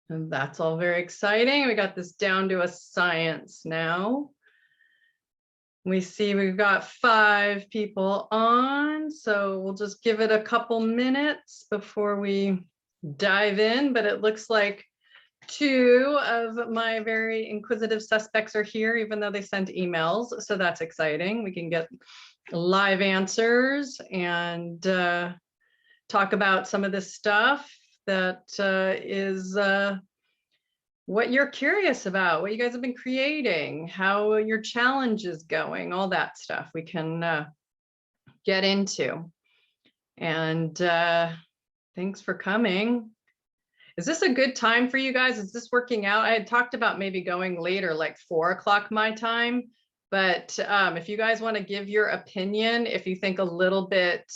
And that's all very exciting. We got this down to a science now. We see we've got 5 people on, so we'll just give it a couple minutes before we dive in, but it looks like 2 of my very inquisitive suspects are here, even though they sent emails, so that's exciting. We can get live answers and talk about some of this stuff that is what you're curious about, what you guys have been creating, how your challenge is going, all that stuff we can get into. And thanks for coming. Is this a good time for you guys? Is this working out? I had talked about maybe going later, like 4 o'clock my time. But if you guys want to give your opinion, if you think a little bit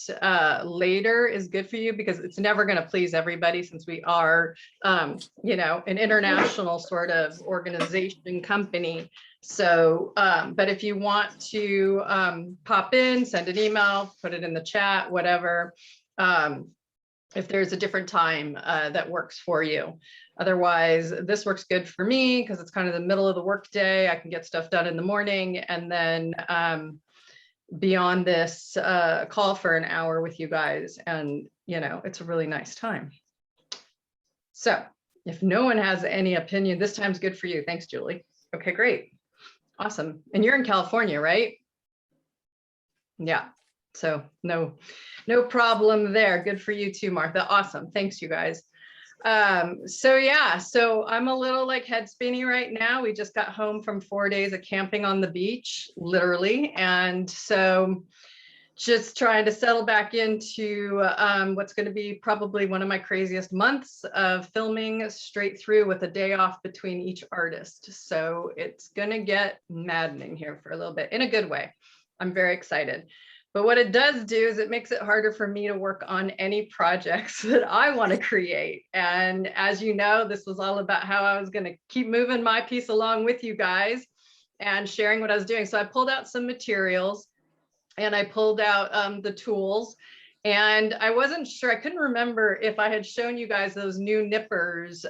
later is good for you, because it's never going to please everybody since we are, you know, an international sort of organization company. So, but if you want to pop in, send an email, put it in the chat, whatever. If there's a different time that works for you. Otherwise, this works good for me because it's kind of the middle of the workday. I can get stuff done in the morning, and then beyond this call for an hour with you guys. And, you know, it's a really nice time. So if no one has any opinion, this time's good for you. Thanks, Julie. Okay, great. Awesome. And you're in California, right? Yeah. So no problem there. Good for you too, Martha. Awesome. Thanks, you guys. So yeah, so I'm a little like head spinny right now. We just got home from 4 days of camping on the beach, literally. And so just trying to settle back into what's going to be probably one of my craziest months of filming straight through with a day off between each artist. So it's going to get maddening here for a little bit in a good way. I'm very excited. But what it does do is it makes it harder for me to work on any projects that I want to create. And as you know, this was all about how I was going to keep moving my piece along with you guys and sharing what I was doing. So I pulled out some materials and I pulled out the tools, and I wasn't sure, I couldn't remember if I had shown you guys those new nippers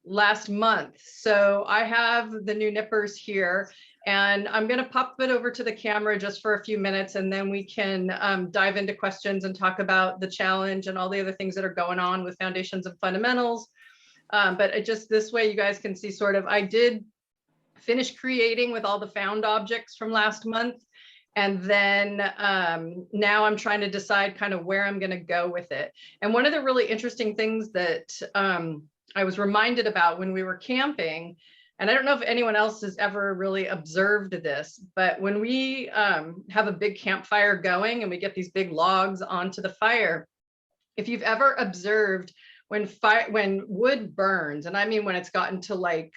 last month. So I have the new nippers here. And I'm going to pop it over to the camera just for a few minutes, and then we can dive into questions and talk about the challenge and all the other things that are going on with Foundations and Fundamentals. But just this way you guys can see sort of, I did finish creating with all the found objects from last month. And then now I'm trying to decide kind of where I'm going to go with it. And one of the really interesting things that I was reminded about when we were camping, and I don't know if anyone else has ever really observed this, but when we have a big campfire going and we get these big logs onto the fire, if you've ever observed when wood burns, and I mean when it's gotten to like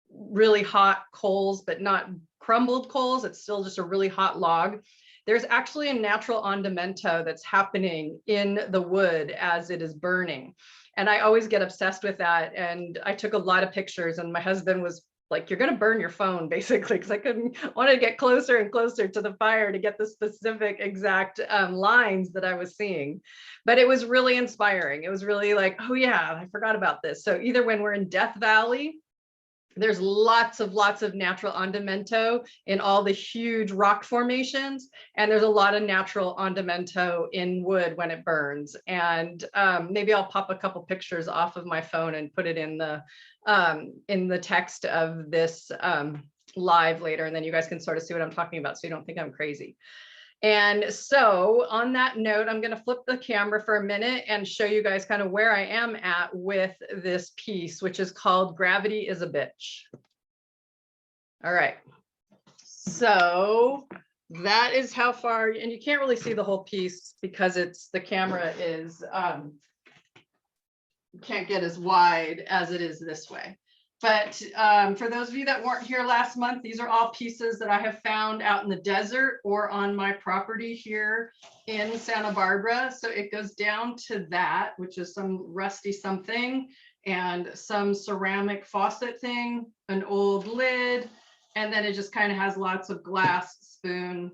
really hot coals, but not crumbled coals, it's still just a really hot log, there's actually a natural andamento that's happening in the wood as it is burning. And I always get obsessed with that. And I took a lot of pictures, and my husband was like, you're going to burn your phone, basically, because I wanted to get closer and closer to the fire to get the specific exact lines that I was seeing. But it was really inspiring. It was really like, oh yeah, I forgot about this. So either when we're in Death Valley, there's lots of natural andamento in all the huge rock formations, and there's a lot of natural andamento in wood when it burns. And maybe I'll pop a couple pictures off of my phone and put it in the text of this live later, and then you guys can sort of see what I'm talking about, so you don't think I'm crazy. And so on that note, I'm going to flip the camera for a minute and show you guys kind of where I am at with this piece, which is called Gravity is a Bitch. All right. So that is how far, and you can't really see the whole piece because the camera is, can't get as wide as it is this way. But for those of you that weren't here last month, these are all pieces that I have found out in the desert or on my property here in Santa Barbara. So it goes down to that, which is some rusty something and some ceramic faucet thing, an old lid, and then it just kind of has lots of glass, spoon,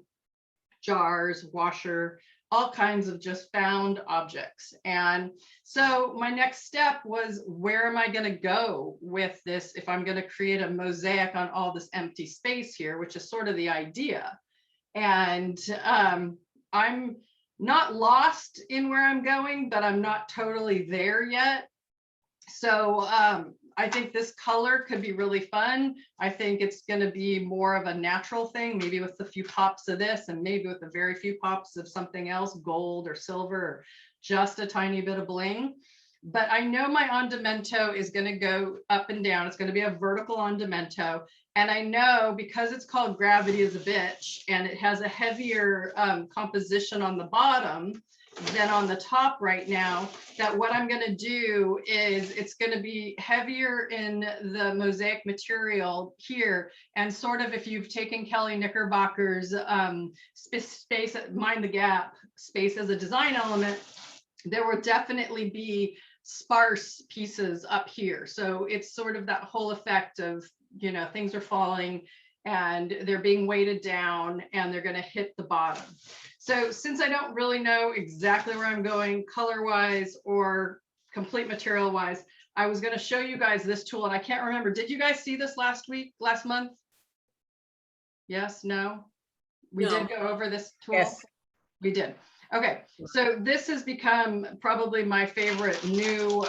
jars, washer, all kinds of just found objects. And so my next step was, where am I going to go with this if I'm going to create a mosaic on all this empty space here, which is sort of the idea. And I'm not lost in where I'm going, but I'm not totally there yet. So I think this color could be really fun. I think it's going to be more of a natural thing, maybe with a few pops of this and maybe with a very few pops of something else, gold or silver, or just a tiny bit of bling. But I know my ondimento is going to go up and down. It's going to be a vertical ondimento. And I know, because it's called Gravity is a Bitch and it has a heavier composition on the bottom than on the top right now, that what I'm going to do is it's going to be heavier in the mosaic material here. And sort of, if you've taken Kelly Knickerbocker's space, Mind the Gap, space as a design element, there will definitely be sparse pieces up here. So it's sort of that whole effect of, you know, things are falling and they're being weighted down and they're going to hit the bottom. So since I don't really know exactly where I'm going color wise or complete material wise, I was going to show you guys this tool, and I can't remember. Did you guys see this last month? Yes, no? We did go over this tool. Yes. We did. Okay, so this has become probably my favorite new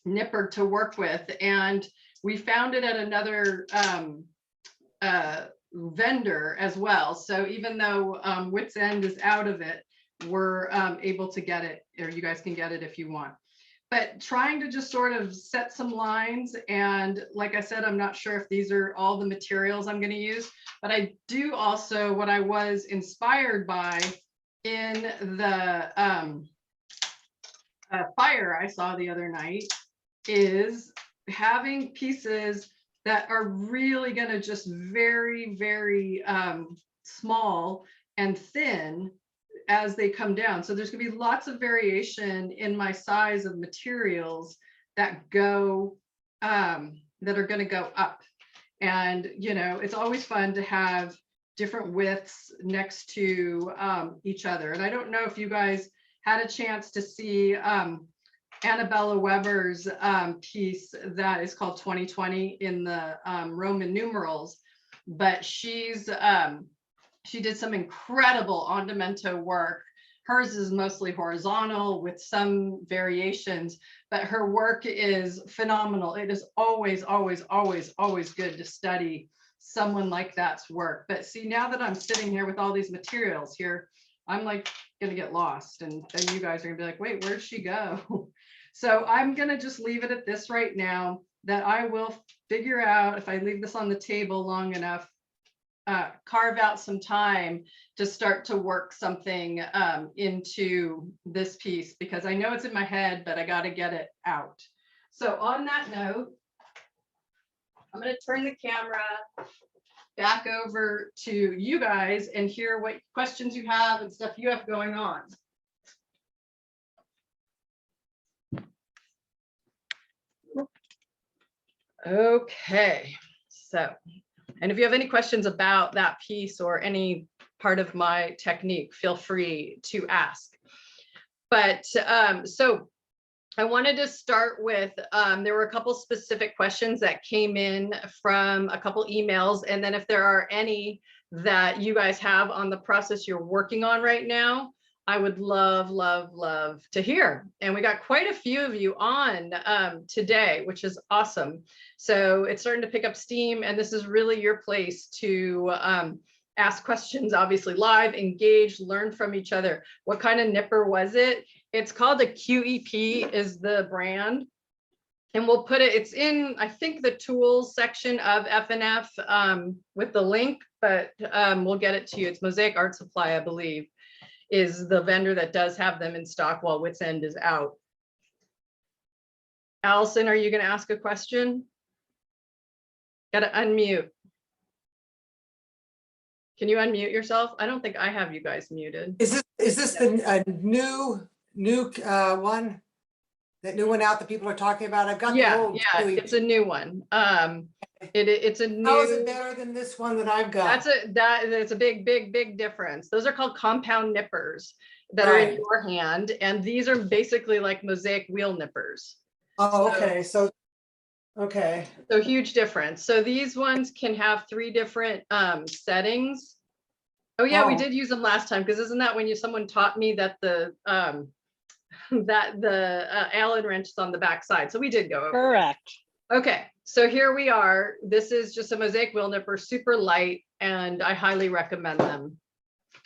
nipper to work with, and we found it at another vendor as well. So even though Wits End is out of it, we're able to get it, or you guys can get it if you want. But trying to just sort of set some lines, and like I said, I'm not sure if these are all the materials I'm going to use, but I do also, what I was inspired by in the fire I saw the other night is having pieces that are really going to just very, very small and thin as they come down. So there's going to be lots of variation in my size of materials that go that are going to go up. And, you know, it's always fun to have different widths next to each other. And I don't know if you guys had a chance to see Annabella Weber's piece that is called 2020 in the Roman numerals, but she did some incredible ondimento work. Hers is mostly horizontal with some variations, but her work is phenomenal. It is always, always, always, always good to study someone like that's work. But see, now that I'm sitting here with all these materials here, I'm like gonna get lost, and then you guys are gonna be like, wait, where'd she go? So I'm gonna just leave it at this right now, that I will figure out, if I leave this on the table long enough, carve out some time to start to work something into this piece, because I know it's in my head, but I got to get it out. So on that note, I'm going to turn the camera back over to you guys and hear what questions you have and stuff you have going on. Okay, so, and if you have any questions about that piece or any part of my technique, feel free to ask. But so I wanted to start with, there were a couple specific questions that came in from a couple emails. And then if there are any that you guys have on the process you're working on right now, I would love, love, love to hear. And we got quite a few of you on today, which is awesome. So it's starting to pick up steam, and this is really your place to ask questions, obviously live, engage, learn from each other. What kind of nipper was it? It's called a QEP is the brand. And we'll put it, it's in, I think, the tools section of FNF with the link, but we'll get it to you. It's Mosaic Arts Supply, I believe, is the vendor that does have them in stock while Wits End is out. Allison, are you going to ask a question? Got to unmute. Can you unmute yourself? I don't think I have you guys muted. Is this the new one? That new one out that people are talking about? I've got Yeah, the old yeah, it's a new one. It's a How is it new, better than this one that I've got? that's a big difference. Those are called compound nippers that are in Right. your hand. And these are basically like Mosaic wheel nippers. Oh, okay, so, okay. So huge difference. So these ones can have 3 different settings. Oh yeah, we Oh. did use them last time, because isn't that when someone taught me that the that the Allen wrench is on the back side? So we did go over that. Correct. Okay, so here we are. This is just a Mosaic wheel nipper, super light, and I highly recommend them.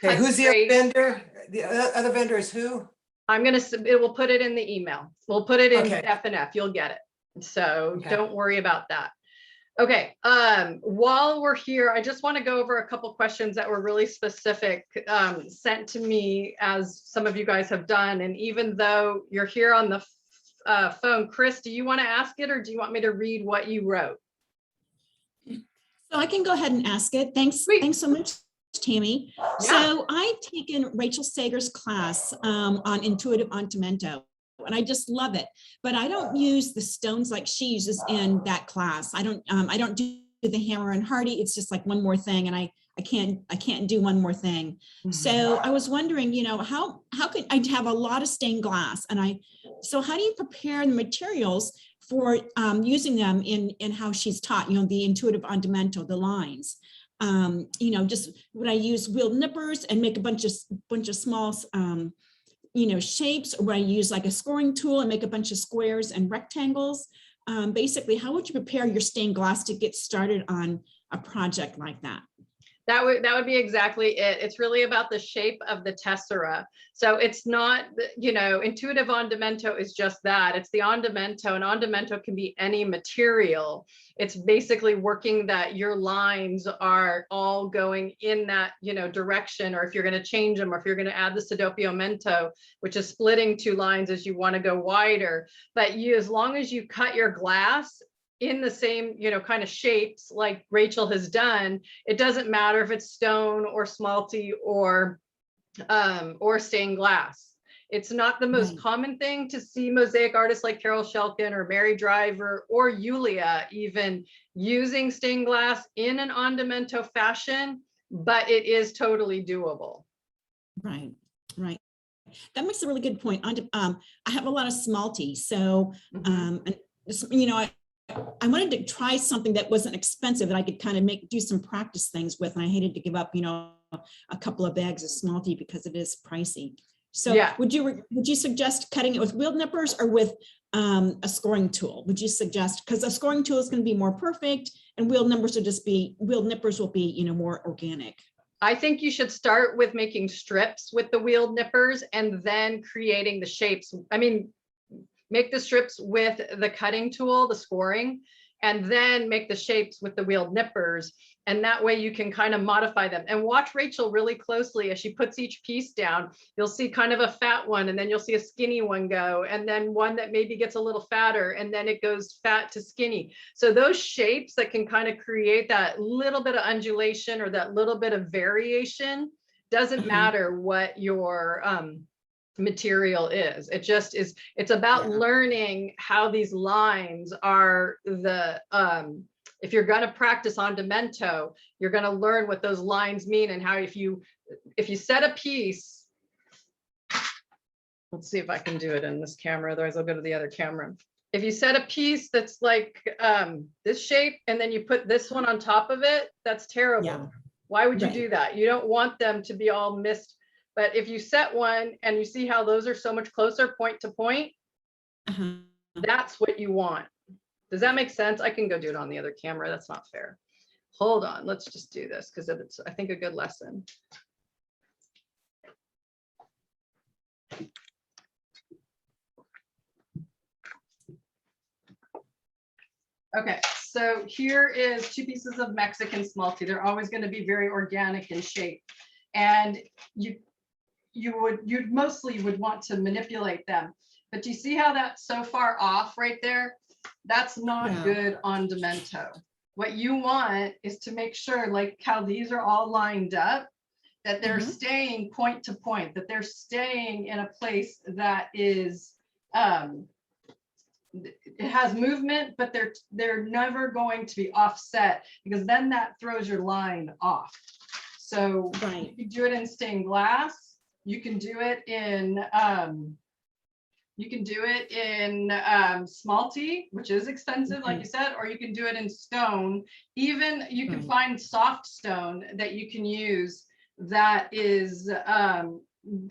Okay, Cuts who's the other great. vendor? The other vendor is who? We'll put it in the email. We'll put it in Okay. F&F, you'll get it. So Okay. don't worry about that. Okay, while we're here, I just want to go over a couple questions that were really specific, sent to me, as some of you guys have done. And even though you're here on the phone, Chris, do you want to ask it, or do you want me to read what you wrote? So I can go ahead and ask it. Thanks. Sweet. Thanks so much, Tammy. Yeah. So I've taken Rachel Sager's class on intuitive ondimento, and I just love it. But I don't use the stones like she uses in that class. I don't do the hammer and hardy. It's just like one more thing, and I can't do one more thing. Mm-hmm. So I was wondering, how can I have a lot of stained glass, and so how do you prepare the materials for using them in how she's taught, the intuitive ondimento, the lines? Just would I use wheeled nippers and make a bunch of small shapes, or would I use like a scoring tool and make a bunch of squares and rectangles? Basically, how would you prepare your stained glass to get started on a project like that? That would be exactly it. It's really about the shape of the tessera. So it's not, intuitive ondimento is just that. It's the ondimento, and ondimento can be any material. It's basically working that your lines are all going in that, direction, or if you're going to change them, or if you're going to add the sdoppio-mento, which is splitting 2 lines as you want to go wider. But as long as you cut your glass in the same, kind of shapes like Rachel has done, it doesn't matter if it's stone or smalty or stained glass. It's not the most common thing to see mosaic artists like Carol Shelkin or Mary Driver or Yulia even using stained glass in an ondimento fashion, but it is totally doable. Right. That makes a really good point. I have a lot of smalty, so I wanted to try something that wasn't expensive that I could kind of do some practice things with, and I hated to give up, a couple of bags of smalty because it is pricey. So yeah. Would you suggest cutting it with wheeled nippers or with a scoring tool? Would you suggest, because a scoring tool is going to be more perfect, and wheeled nippers will be more organic? I think you should start with making strips with the wheeled nippers and then creating the shapes. Make the strips with the cutting tool, the scoring, and then make the shapes with the wheeled nippers. And that way you can kind of modify them. And watch Rachel really closely as she puts each piece down. You'll see kind of a fat one, and then you'll see a skinny one go, and then one that maybe gets a little fatter, and then it goes fat to skinny. So those shapes that can kind of create that little bit of undulation or that little bit of variation, doesn't matter what your material is. It just is, it's about learning how these lines are if you're going to practice ondimento, you're going to learn what those lines mean, and how if you set a piece, let's see if I can do it in this camera, otherwise I'll go to the other camera. If you set a piece that's like this shape, and then you put this one on top of it, that's terrible. Yeah. Why would you do that? You don't want them to be all missed. But if you set one and you see how those are so much closer point to point, that's what you want. Does that make sense? I can go do it on the other camera. That's not fair. Hold on. Let's just do this because it's, I think, a good lesson. Okay, so here is 2 pieces of Mexican smalty. They're always going to be very organic in shape. And you mostly would want to manipulate them, but do you see how that's so far off right there? That's not good ondimento. What you want is to make sure, like how these are all lined up, that they're staying point to point, that they're staying in a place that is it has movement, but they're never going to be offset, because then that throws your line off. So Right. you can do it in stained glass. You can do it in smalty, which is expensive, like you said, or you can do it in stone. Even you can Right. find soft stone that you can use that is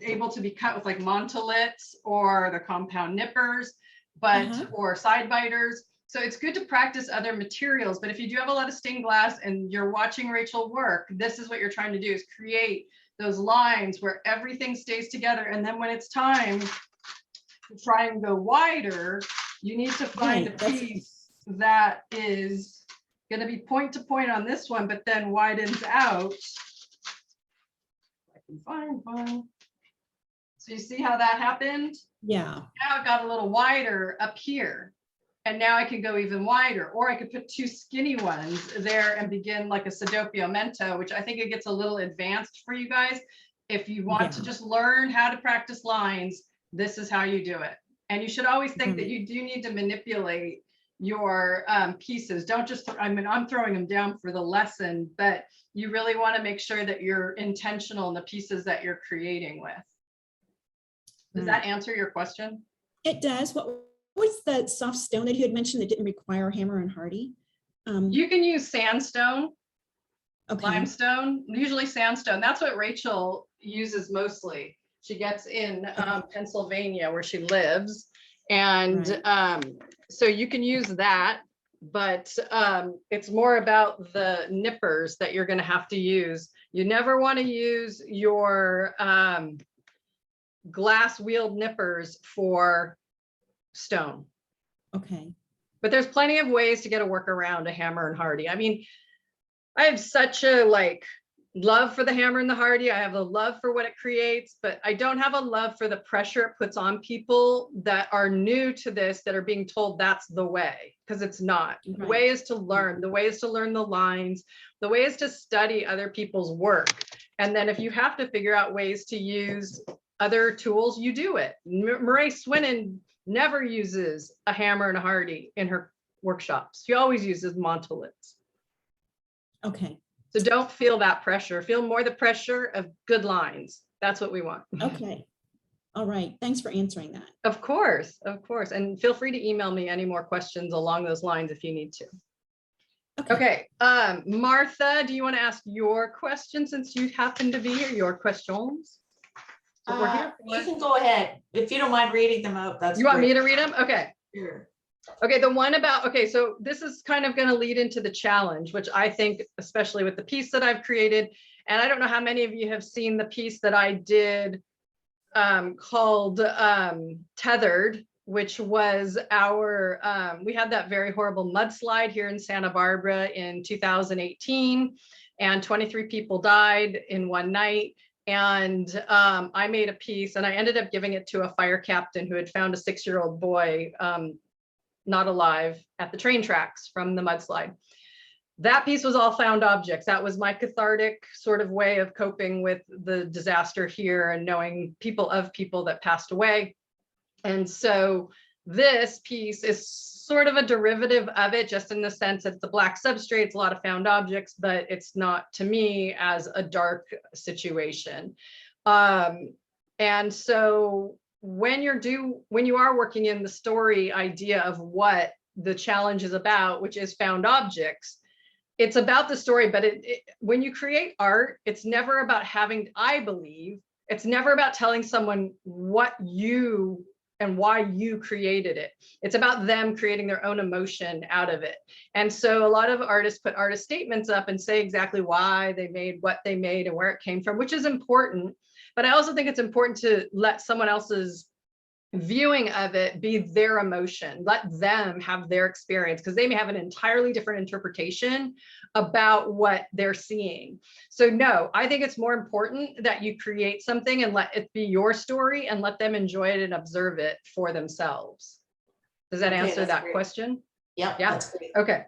able to be cut with like montolets or the compound nippers, but or side biters. So it's good to practice other materials. But if you do have a lot of stained glass and you're watching Rachel work, this is what you're trying to do, is create those lines where everything stays together. And then when it's time to try and go wider, you need to find a piece that is going to be point to point on this one, but then widens out. I can find one. So you see how that happened? Yeah. Now it got a little wider up here. And now I can go even wider, or I could put two skinny ones there and begin like a Sedopio Mento, which I think it gets a little advanced for you guys. If you want to just learn how to practice lines, this is how you do it. And you should always think that you do need to manipulate your pieces. Don't just, I mean, I'm throwing them down for the lesson, but you really want to make sure that you're intentional in the pieces that you're creating with. Does that answer your question? It does. What was the soft stone that you had mentioned that didn't require hammer and hardy? You can use sandstone, Okay. limestone, usually sandstone. That's what Rachel uses mostly. She gets in Pennsylvania where she lives. And so you can use that, but it's more about the nippers that you're going to have to use. You never want to use your glass wheeled nippers for stone. Okay. But there's plenty of ways to get a workaround a hammer and hardy. I mean, I have such a love for the hammer and the hardy. I have a love for what it creates, but I don't have a love for the pressure it puts on people that are new to this, that are being told that's the way, because it's not. The way is to learn. The way is to learn the lines. The way is to study other people's work. And then if you have to figure out ways to use other tools, you do it. Murray Swinnon never uses a hammer and a hardy in her workshops. She always uses montolets. Okay. So don't feel that pressure. Feel more the pressure of good lines. That's what we want. Okay. All right. Thanks for answering that. Of course, of course. And feel free to email me any more questions along those lines if you need to. Okay. Martha, do you want to ask your question since you happen to be here? Your questions? You can go ahead. If you don't mind reading them out, that's You want me to read them? Okay. Sure. Okay, the one about, okay, so this is kind of going to lead into the challenge, which I think, especially with the piece that I've created, and I don't know how many of you have seen the piece that I did called Tethered, which was our, we had that very horrible mudslide here in Santa Barbara in 2018, and 23 people died in one night. And I made a piece and I ended up giving it to a fire captain who had found a 6-year-old boy not alive at the train tracks from the mudslide. That piece was all found objects. That was my cathartic sort of way of coping with the disaster here and knowing people that passed away. And so this piece is sort of a derivative of it, just in the sense that it's a black substrate, it's a lot of found objects, but it's not, to me, as a dark situation. And so when you are working in the story idea of what the challenge is about, which is found objects, it's about the story, but when you create art, it's never about I believe, it's never about telling someone what you and why you created it. It's about them creating their own emotion out of it. And so a lot of artists put artist statements up and say exactly why they made what they made and where it came from, which is important. But I also think it's important to let someone else's viewing of it be their emotion, let them have their experience, because they may have an entirely different interpretation about what they're seeing. So no, I think it's more important that you create something and let it be your story and let them enjoy it and observe it for themselves. Does that answer that question? Yep, Yeah. that's great. Okay.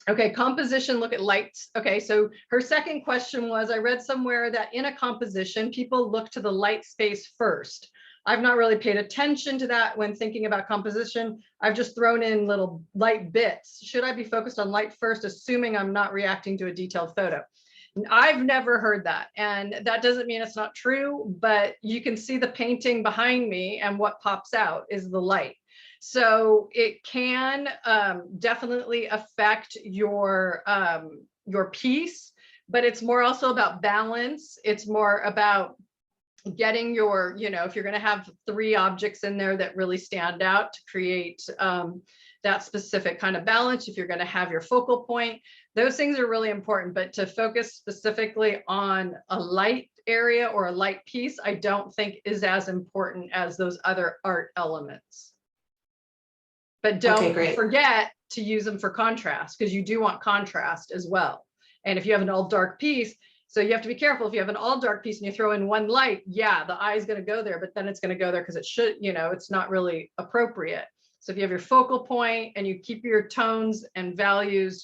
Okay, composition, look at lights. Okay, so her second question was, I read somewhere that in a composition, people look to the light space first. I've not really paid attention to that when thinking about composition. I've just thrown in little light bits. Should I be focused on light first, assuming I'm not reacting to a detailed photo? I've never heard that. And that doesn't mean it's not true, but you can see the painting behind me, and what pops out is the light. So it can definitely affect your piece, but it's more also about balance. It's more about getting your, if you're going to have 3 objects in there that really stand out to create that specific kind of balance, if you're going to have your focal point, those things are really important. But to focus specifically on a light area or a light piece, I don't think is as important as those other art elements. But don't forget to use them for contrast, because you do want contrast as well. And if you have an all dark piece, so you have to be careful. If you have an all dark piece and you throw in one light, yeah, the eye is going to go there, but then it's going to go there because it should, it's not really appropriate. So if you have your focal point and you keep your tones and values,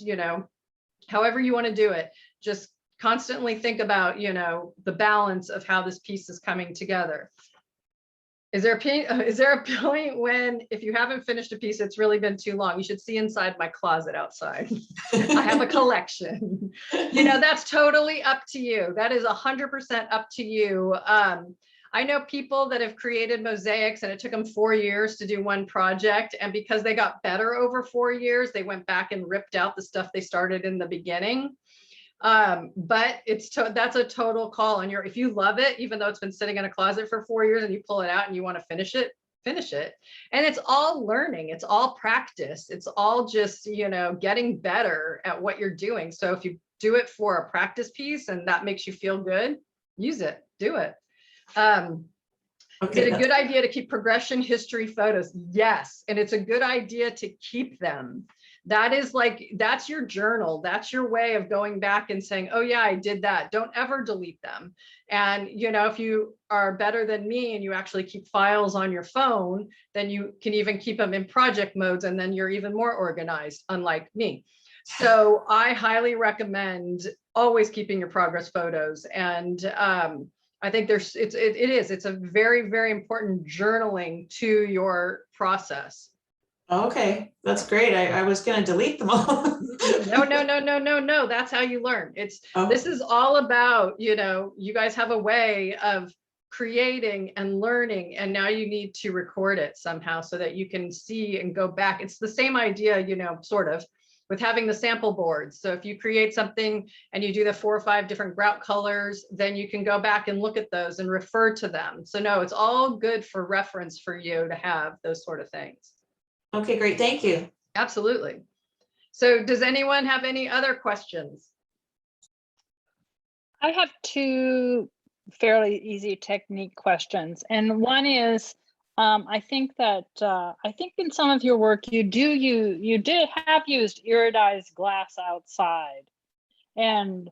however you want to do it, just constantly think about, the balance of how this piece is coming together. Is there a point when, if you haven't finished a piece, it's really been too long? You should see inside my closet outside. I have a collection. That's totally up to you. That is 100% up to you. I know people that have created mosaics and it took them 4 years to do one project. And because they got better over 4 years, they went back and ripped out the stuff they started in the beginning. But that's a total call on if you love it, even though it's been sitting in a closet for 4 years, and you pull it out and you want to finish it. And it's all learning. It's all practice. It's all just, getting better at what you're doing. So if you do it for a practice piece and that makes you feel good, use it, do it. Is it a good idea to keep progression history photos? Yes. And it's a good idea to keep them. That's your journal. That's your way of going back and saying, oh yeah, I did that. Don't ever delete them. And, if you are better than me and you actually keep files on your phone, then you can even keep them in project modes, and then you're even more organized, unlike me. So I highly recommend always keeping your progress photos. And, I think it's a very, very important journaling to your process. Okay, that's great. I was going to delete them all. No. That's how you learn. This is all about, you guys have a way of creating and learning, and now you need to record it somehow so that you can see and go back. It's the same idea, sort of, with having the sample boards. So if you create something and you do the 4 or 5 different grout colors, then you can go back and look at those and refer to them. So no, it's all good for reference for you to have those sort of things. Okay, great. Thank you. Absolutely. So does anyone have any other questions? I have 2 fairly easy technique questions. And one is, I think in some of your work, you did have used iridized glass outside. And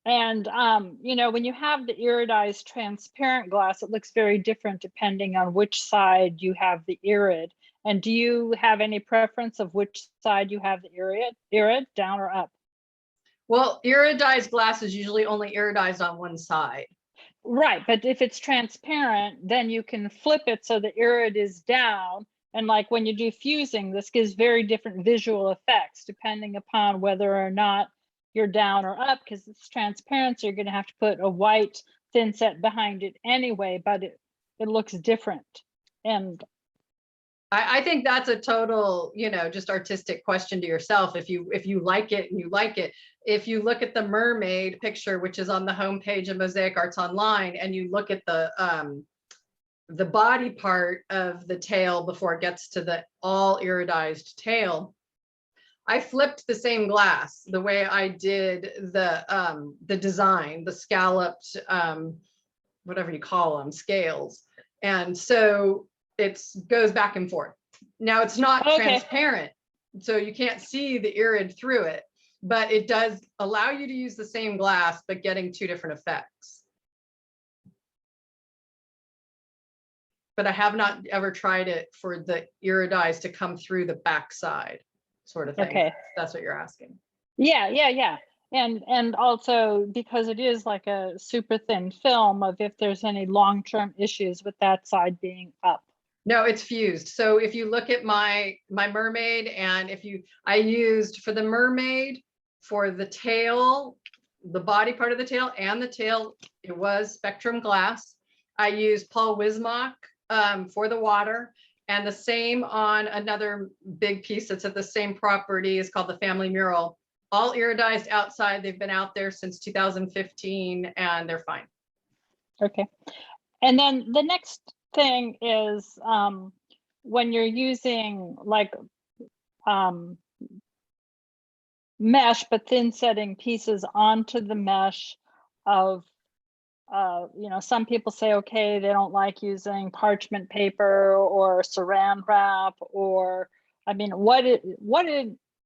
when you have the iridized transparent glass, it looks very different depending on which side you have the irid. And do you have any preference of which side you have the irid, down or up? Well, iridized glass is usually only iridized on one side. Right, but if it's transparent, then you can flip it so the irid is down. And like when you do fusing, this gives very different visual effects depending upon whether or not you're down or up, because it's transparent, so you're going to have to put a white thin set behind it anyway, but it looks different. And I think that's a total, just artistic question to yourself. If you like it and you like it. If you look at the mermaid picture, which is on the homepage of Mosaic Arts Online, and you look at the body part of the tail before it gets to the all iridized tail, I flipped the same glass the way I did the design, the scalloped, whatever you call them, scales. And so it goes back and forth. Now it's not transparent, so you can't see the irid through it, but it does allow you to use the same glass, but getting 2 different effects. But I have not ever tried it for the iridized to come through the backside sort of thing. Okay. That's what you're asking. Yeah. And also because it is like a super thin film, of if there's any long-term issues with that side being up. No, it's fused. So if you look at my mermaid, and I used for the mermaid, for the tail, the body part of the tail and the tail, it was Spectrum glass. I used Paul Wismach for the water, and the same on another big piece that's at the same property is called the Family Mural. All iridized outside. They've been out there since 2015 and they're fine. Okay. And then the next thing is when you're using like mesh, but thin setting pieces onto the mesh of, some people say, okay, they don't like using parchment paper or saran wrap, or, I mean, what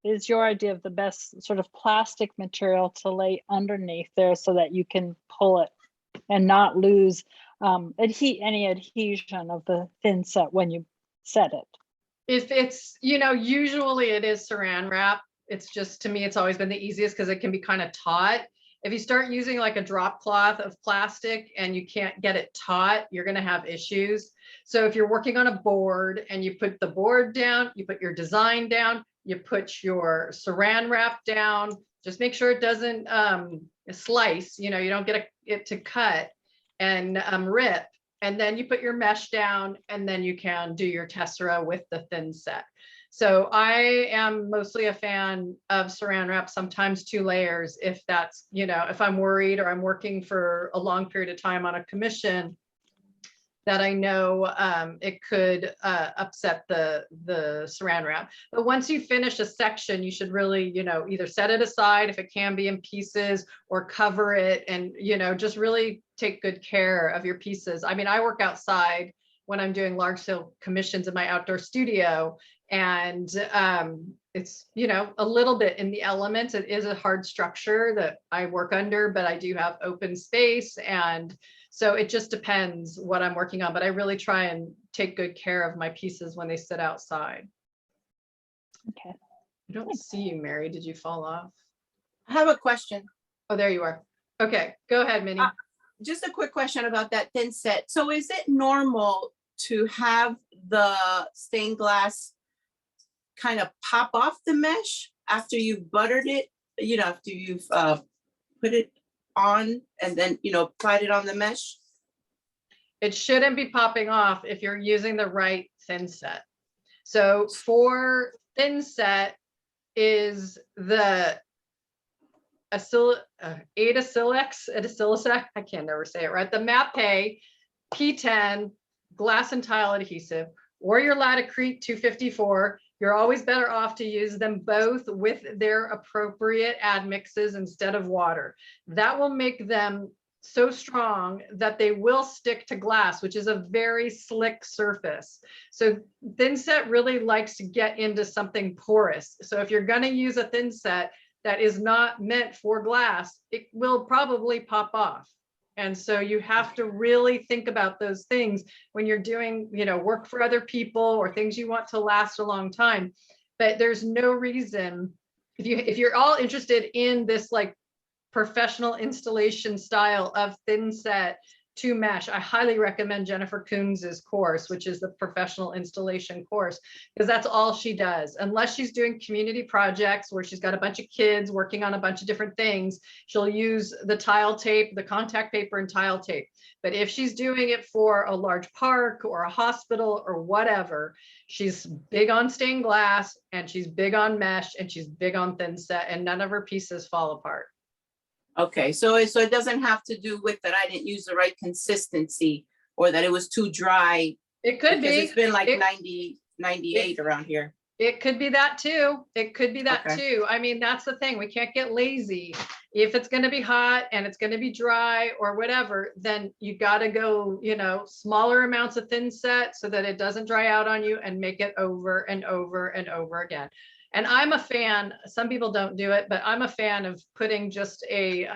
is your idea of the best sort of plastic material to lay underneath there so that you can pull it and not lose any adhesion of the thin set when you set it? If it's, usually it is saran wrap. It's just, to me, it's always been the easiest because it can be kind of taut. If you start using like a drop cloth of plastic and you can't get it taut, you're going to have issues. So if you're working on a board and you put the board down, you put your design down, you put your saran wrap down, just make sure it doesn't slice, you don't get it to cut and rip. And then you put your mesh down, and then you can do your tessera with the thin set. So I am mostly a fan of saran wrap, sometimes 2 layers, if that's, if I'm worried or I'm working for a long period of time on a commission that I know it could upset the saran wrap. But once you finish a section, you should really, either set it aside if it can be in pieces, or cover it, and, just really take good care of your pieces. I mean, I work outside when I'm doing large scale commissions in my outdoor studio, and it's, a little bit in the elements. It is a hard structure that I work under, but I do have open space, and so it just depends what I'm working on, but I really try and take good care of my pieces when they sit outside. Okay. I don't see you, Mary. Did you fall off? I have a question. Oh, there you are. Okay, go ahead, Minnie. Just a quick question about that thin set. So is it normal to have the stained glass kind of pop off the mesh after you've buttered it, after you've put it on and then, applied it on the mesh? It shouldn't be popping off if you're using the right thin set. So for thin set is the Adasilex, I can never say it right, the Mapei P10 glass and tile adhesive, or your Laticrete 254. You're always better off to use them both with their appropriate admixes instead of water. That will make them so strong that they will stick to glass, which is a very slick surface. So thin set really likes to get into something porous. So if you're going to use a thin set that is not meant for glass, it will probably pop off. And so you have to really think about those things when you're doing, work for other people or things you want to last a long time. But there's no reason, if you're all interested in this like professional installation style of thin set to mesh, I highly recommend Jennifer Coons's course, which is the professional installation course, because that's all she does. Unless she's doing community projects where she's got a bunch of kids working on a bunch of different things, she'll use the tile tape, the contact paper and tile tape. But if she's doing it for a large park or a hospital or whatever, she's big on stained glass, and she's big on mesh, and she's big on thin set, and none of her pieces fall apart. Okay, so it doesn't have to do with that I didn't use the right consistency or that it was too dry. It could be. It's been like 90, 98 around here. It could be that too. It could be that Okay. too. I mean, that's the thing. We can't get lazy. If it's going to be hot and it's going to be dry or whatever, then you got to go, smaller amounts of thin set so that it doesn't dry out on you, and make it over and over and over again. And I'm a fan, some people don't do it, but I'm a fan of putting just I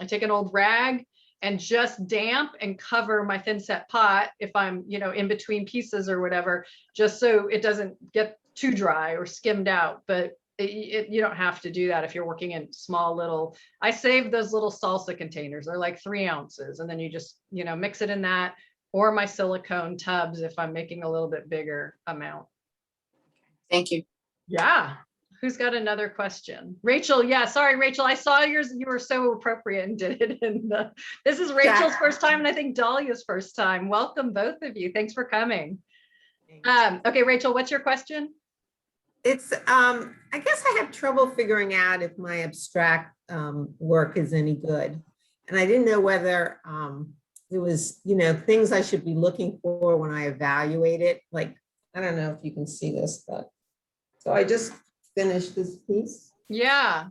take an old rag and just damp and cover my thin set pot if I'm, in between pieces or whatever, just so it doesn't get too dry or skimmed out. But you don't have to do that if you're working in small little, I save those little salsa containers. They're like 3 ounces. And then you just, mix it in that, or my silicone tubs if I'm making a little bit bigger amount. Thank you. Yeah. Who's got another question? Rachel. Yeah. Sorry, Rachel. I saw yours. You were so appropriate and did it this is Rachel's first time. And I think Dahlia's first time. Welcome, both of you. Thanks for coming. Okay, Rachel, what's your question? It's, I guess I have trouble figuring out if my abstract work is any good. And I didn't know whether there was, things I should be looking for when I evaluate it. Like, I don't know if you can see this, but, so I just finished this piece. Yeah.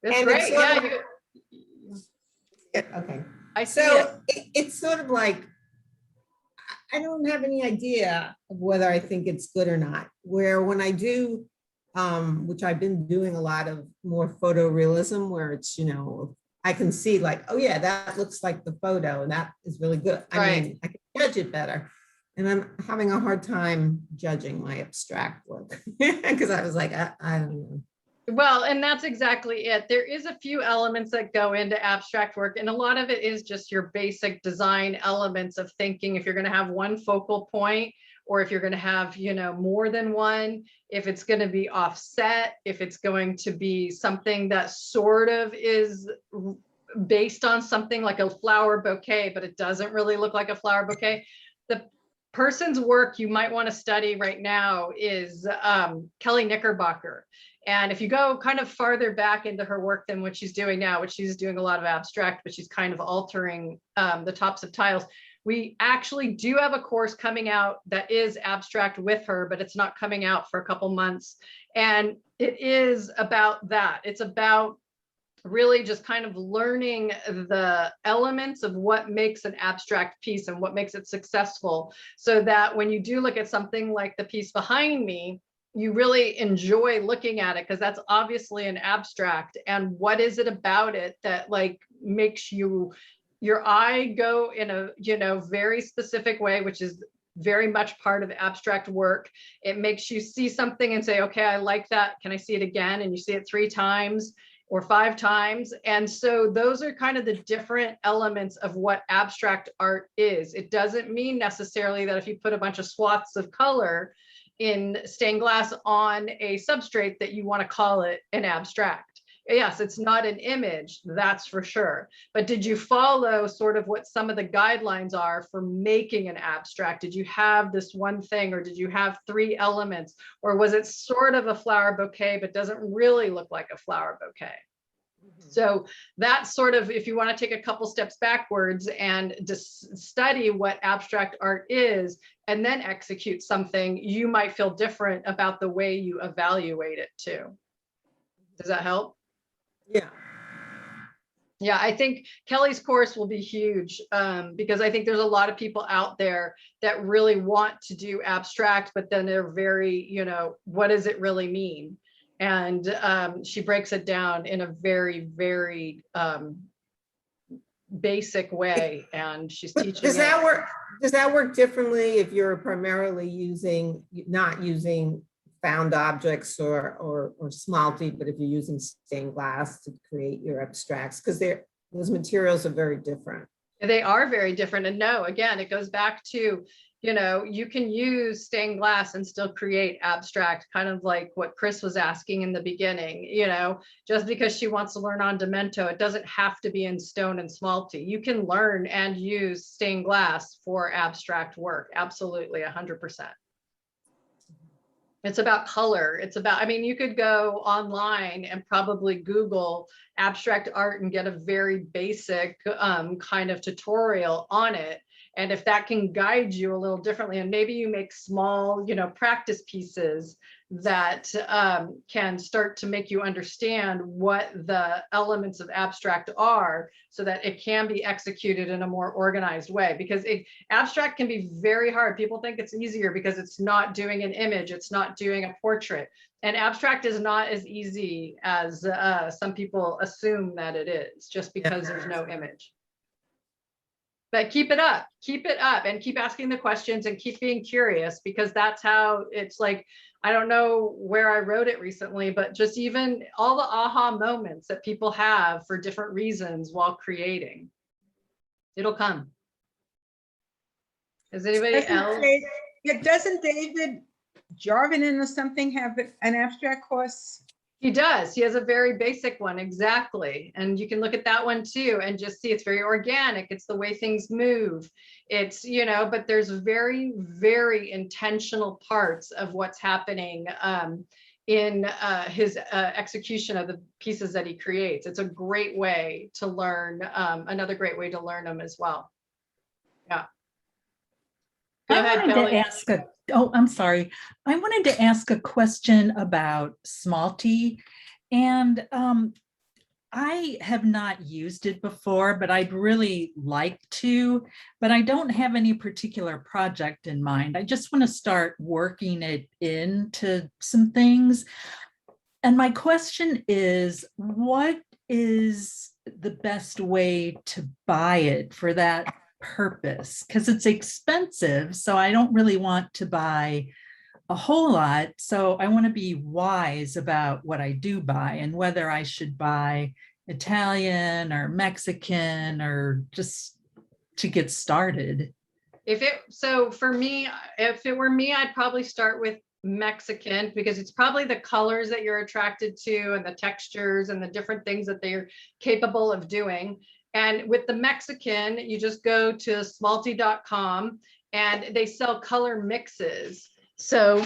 That's And great. it's sort Yeah. Okay. I see So it's sort of like, I don't have any idea of whether I think it's good or not. Where when I do, which I've been doing a lot of more photorealism, where it's, I can see like, oh yeah, that looks like the photo and that is really good. I mean, I can judge it better. And I'm having a hard time judging my abstract work because I was like, I don't know. Well, and that's exactly it. There is a few elements that go into abstract work, and a lot of it is just your basic design elements of thinking. If you're going to have one focal point, or if you're going to have, more than one, if it's going to be offset, if it's going to be something that sort of is based on something like a flower bouquet, but it doesn't really look like a flower bouquet. The person's work you might want to study right now is Kelly Knickerbocker. And if you go kind of farther back into her work than what she's doing now, which she's doing a lot of abstract, but she's kind of altering the tops of tiles. We actually do have a course coming out that is abstract with her, but it's not coming out for a couple months. And it is about that. It's about really just kind of learning the elements of what makes an abstract piece and what makes it successful, so that when you do look at something like the piece behind me, you really enjoy looking at it, because that's obviously an abstract. And what is it about it that like makes your eye go in a very specific way, which is very much part of abstract work. It makes you see something and say, okay, I like that. Can I see it again? And you see it 3 times or 5 times. And so those are kind of the different elements of what abstract art is. It doesn't mean necessarily that if you put a bunch of swaths of color in stained glass on a substrate that you want to call it an abstract. Yes, it's not an image, that's for sure. But did you follow sort of what some of the guidelines are for making an abstract? Did you have this one thing, or did you have 3 elements? Or was it sort of a flower bouquet, but doesn't really look like a flower bouquet? So that's sort of, if you want to take a couple steps backwards and just study what abstract art is and then execute something, you might feel different about the way you evaluate it too. Does that help? Yeah. Yeah, I think Kelly's course will be huge, because I think there's a lot of people out there that really want to do abstract, but then they're very, what does it really mean? And she breaks it down in a very, very basic way, and she's teaching. Does that work? Does that work differently if you're primarily not using found objects or smalty, but if you're using stained glass to create your abstracts? Because those materials are very different. They are very different. And no, again, it goes back to, you can use stained glass and still create abstract, kind of like what Chris was asking in the beginning. Just because she wants to learn on Demento, it doesn't have to be in stone and smalty. You can learn and use stained glass for abstract work. Absolutely, 100%. It's about color. It's about, you could go online and probably Google abstract art and get a very basic kind of tutorial on it. And if that can guide you a little differently, and maybe you make small, practice pieces that can start to make you understand what the elements of abstract are, so that it can be executed in a more organized way. Because abstract can be very hard. People think it's easier because it's not doing an image, it's not doing a portrait. And abstract is not as easy as some people assume that it is, just because there's no image. But keep it up, and keep asking the questions and keep being curious, because that's how it's like, I don't know where I wrote it recently, but just even all the aha moments that people have for different reasons while creating. It'll come. Is anybody else? Doesn't David Jarvin or something have an abstract course? He does. He has a very basic one, exactly. And you can look at that one too and just see it's very organic. It's the way things move. It's, you know, but there's very, very intentional parts of what's happening in his execution of the pieces that he creates. It's a great way to learn, another great way to learn them as well. Yeah. Go I ahead, wanted Kelly. to ask I'm sorry. I wanted to ask a question about Smalty, and I have not used it before, but I'd really like to, but I don't have any particular project in mind. I just want to start working it into some things. And my question is, what is the best way to buy it for that purpose? Because it's expensive, so I don't really want to buy a whole lot. So I want to be wise about what I do buy and whether I should buy Italian or Mexican or just to get started. So for me, if it were me, I'd probably start with Mexican, because it's probably the colors that you're attracted to and the textures and the different things that they're capable of doing. And with the Mexican, you just go to smalty.com and they sell color mixes. So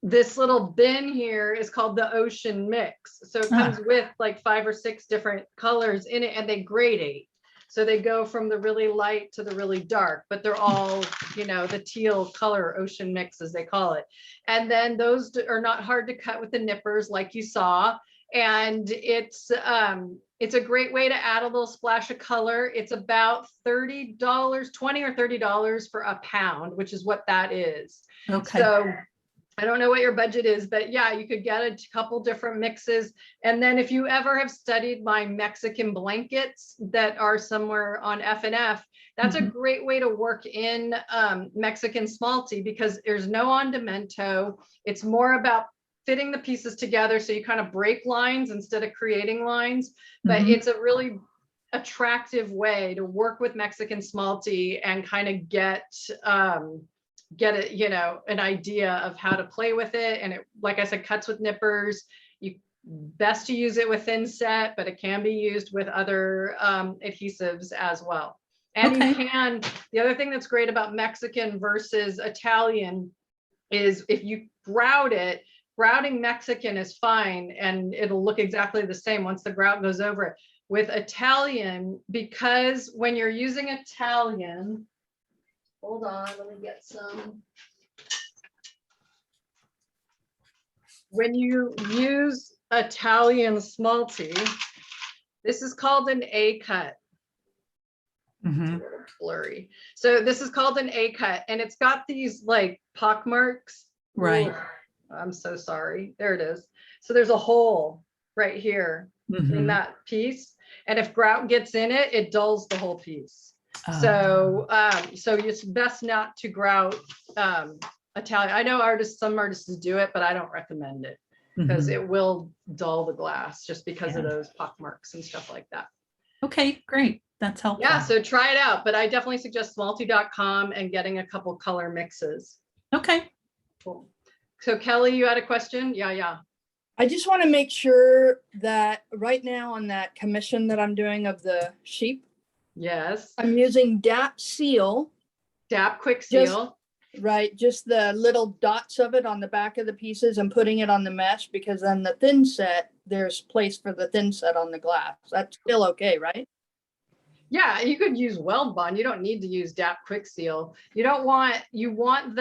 this little bin here is called the Ocean Mix. So it comes with like 5 or 6 different colors in it, and they gradate. So they go from the really light to the really dark, but they're all, you know, the teal color Ocean Mix, as they call it. And then those are not hard to cut with the nippers like you saw. And it's a great way to add a little splash of color. It's about $30, $20 or $30 for a pound, which is what that is. Okay. So I don't know what your budget is, but yeah, you could get a couple different mixes. And then if you ever have studied my Mexican blankets that are somewhere on FNF, that's a great way to work in Mexican Smalty, because there's no ondimento. It's more about fitting the pieces together. So you kind of break lines instead of creating lines, but it's a really attractive way to work with Mexican Smalty and kind of get it, you know, an idea of how to play with it. And it, like I said, cuts with nippers. You best to use it with thin set, but it can be used with other adhesives as well. And you can, the other thing that's great about Mexican versus Italian is if you grout it, grouting Mexican is fine and it'll look exactly the same once the grout goes over it. With Italian, because when you're using Italian, hold on, let me get some. When you use Italian Smalty, this is called an A cut. It's a little blurry. So this is called an A cut, and it's got these like pock marks. Right. Ooh, I'm so sorry. There it is. So there's a hole right here in that piece. And if grout gets in it, it dulls the whole piece. So it's best not to grout Italian. I know some artists do it, but I don't recommend it because it will dull the glass just because of those pock marks and stuff like that. Okay, great. That's helpful. Yeah, so try it out, but I definitely suggest smalty.com and getting a couple color mixes. Okay. Cool. So Kelly, you had a question? Yeah. I just want to make sure that right now on that commission that I'm doing of the sheep, yes, I'm using DAP seal. DAP quick seal. Right, just the little dots of it on the back of the pieces and putting it on the mesh, because then the thin set, there's place for the thin set on the glass. That's still okay, right? Yeah, you could use weld bond. You don't need to use DAP quick seal. You want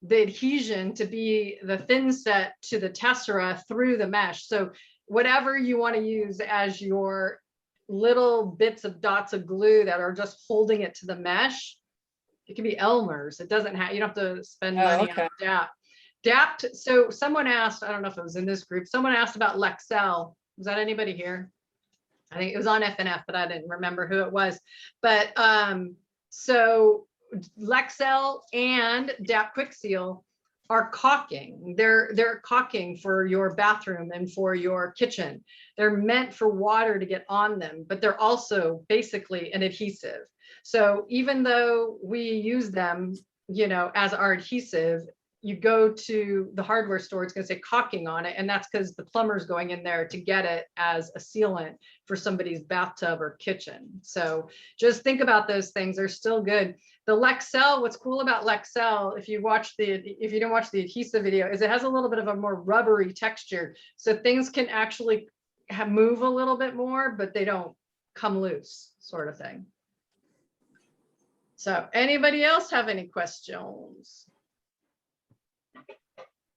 the adhesion to be the thin set to the tessera through the mesh. So whatever you want to use as your little bits of dots of glue that are just holding it to the mesh, it can be Elmer's. It doesn't have, you don't have to spend money on DAP. DAP, so someone asked, I don't know if it was in this group, someone asked about Lexel. Was that anybody here? I think it was on FNF, but I didn't remember who it was. But so Lexel and DAP Quick Seal are caulking. They're caulking for your bathroom and for your kitchen. They're meant for water to get on them, but they're also basically an adhesive. So even though we use them, you know, as our adhesive, you go to the hardware store, it's going to say caulking on it. And that's because the plumber's going in there to get it as a sealant for somebody's bathtub or kitchen. So just think about those things. They're still good. The Lexel, what's cool about Lexel, if you didn't watch the adhesive video, is it has a little bit of a more rubbery texture. So things can actually move a little bit more, but they don't come loose, sort of thing. So anybody else have any questions?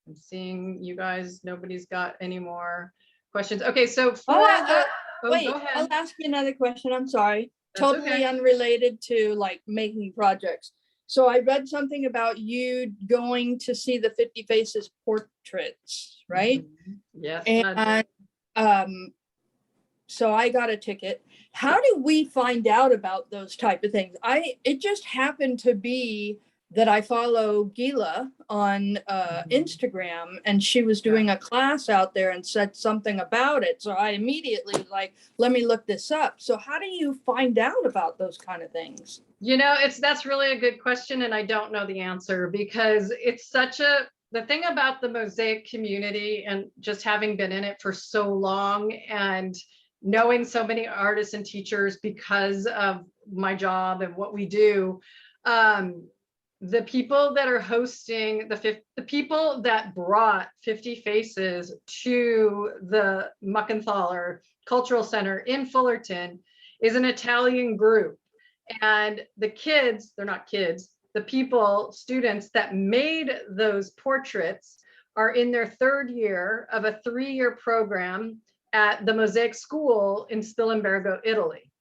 I'm seeing you guys, nobody's got any more questions. Okay, so Wait, go ahead. I'll ask you another question. I'm sorry. That's Totally okay. unrelated to like making projects. So I read something about you going to see the 50 Faces portraits, right? Yes. And so I got a ticket. How do we find out about those type of things? It just happened to be that I follow Gila on Instagram, and she was doing a class out there and said something about it. So I immediately was like, let me look this up. So how do you find out about those kind of things? You know, that's really a good question, and I don't know the answer because it's the thing about the Mosaic community, and just having been in it for so long and knowing so many artists and teachers because of my job and what we do, the people that are hosting the people that brought 50 Faces to the Muckenthaler Cultural Center in Fullerton is an Italian group. And the kids, they're not kids, the students that made those portraits are in their 3rd year of a 3-year program at the Mosaic School in Spilimbergo, Italy.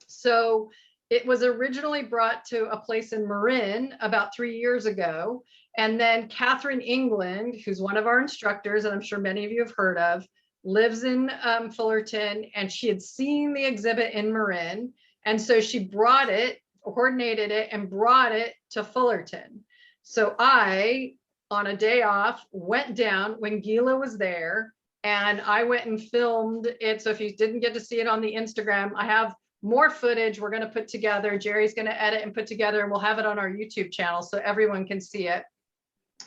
So it was originally brought to a place in Marin about 3 years ago. And then Catherine England, who's one of our instructors, and I'm sure many of you have heard of, lives in Fullerton, and she had seen the exhibit in Marin. And so she brought it, coordinated it, and brought it to Fullerton. So I, on a day off, went down when Gila was there, and I went and filmed it. So if you didn't get to see it on the Instagram, I have more footage we're going to put together. Jerry's going to edit and put together, and we'll have it on our YouTube channel so everyone can see it.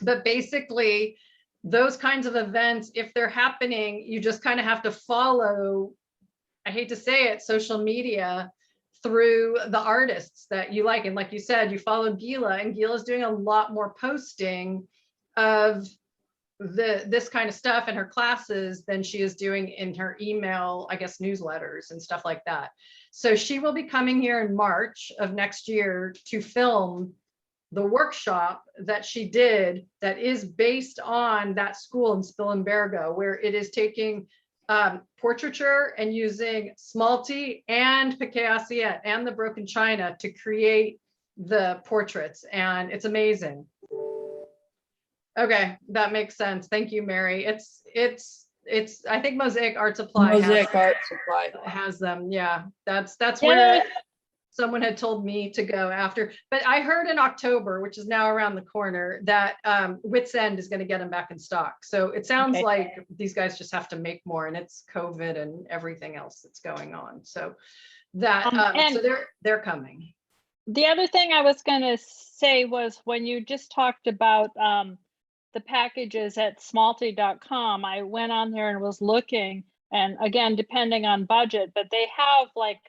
But basically, those kinds of events, if they're happening, you just kind of have to follow, I hate to say it, social media through the artists that you like. And like you said, you follow Gila, and Gila's doing a lot more posting of this kind of stuff in her classes than she is doing in her email, I guess, newsletters and stuff like that. So she will be coming here in March of next year to film the workshop that she did that is based on that school in Spilimbergo, where it is taking portraiture and using smalty and piqué assiette and the broken china to create the portraits, and it's amazing. Okay, that makes sense. Thank you, Mary. It's I think Mosaic Arts Supply has them. Yeah, that's where someone had told me to go after. But I heard in October, which is now around the corner, that Wits End is going to get them back in stock. So it sounds like these guys just have to make more, and it's COVID and everything else that's going on. So that so they're coming. The other thing I was going to say was when you just talked about the packages at smalty.com, I went on there and was looking, and again, depending on budget, but they have like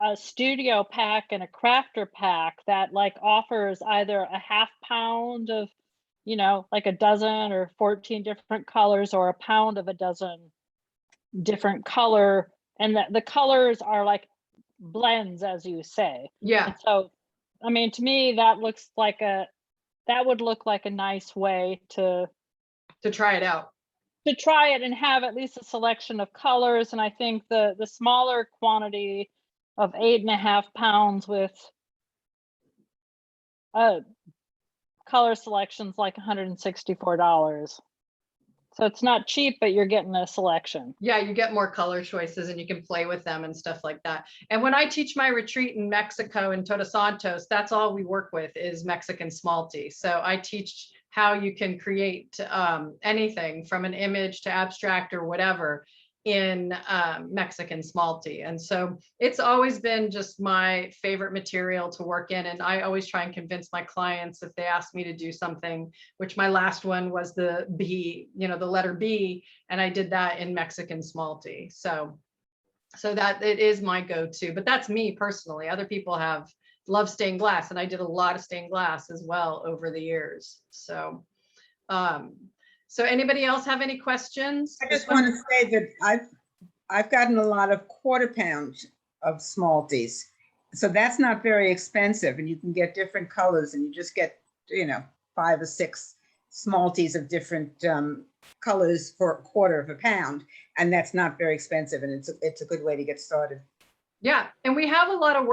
a studio pack and a crafter pack that like offers either a ½ pound of, you know, like a dozen or 14 different colors, or a pound of a dozen different color, and the colors are like blends, as you say. Yeah. And so, I mean, to me, that would look like a nice way to try it out. To try it and have at least a selection of colors. And I think the smaller quantity of 8½ pounds with color selections like $164. So it's not cheap, but you're getting a selection. Yeah, you get more color choices and you can play with them and stuff like that. And when I teach my retreat in Mexico in Todos Santos, that's all we work with is Mexican Smalty. So I teach how you can create anything from an image to abstract or whatever in Mexican Smalty. And so it's always been just my favorite material to work in. And I always try and convince my clients if they ask me to do something, which my last one was the B, the letter B, and I did that in Mexican Smalty. So that it is my go-to, but that's me personally. Other people love stained glass, and I did a lot of stained glass as well over the years. So anybody else have any questions? I just want to say that I've gotten a lot of quarter pound of Smalties. So that's not very expensive, and you can get different colors, and you just get, 5 or 6 Smalties of different colors for a quarter of a pound. And that's not very expensive, and it's a good way to get started. Yeah, and we have a lot of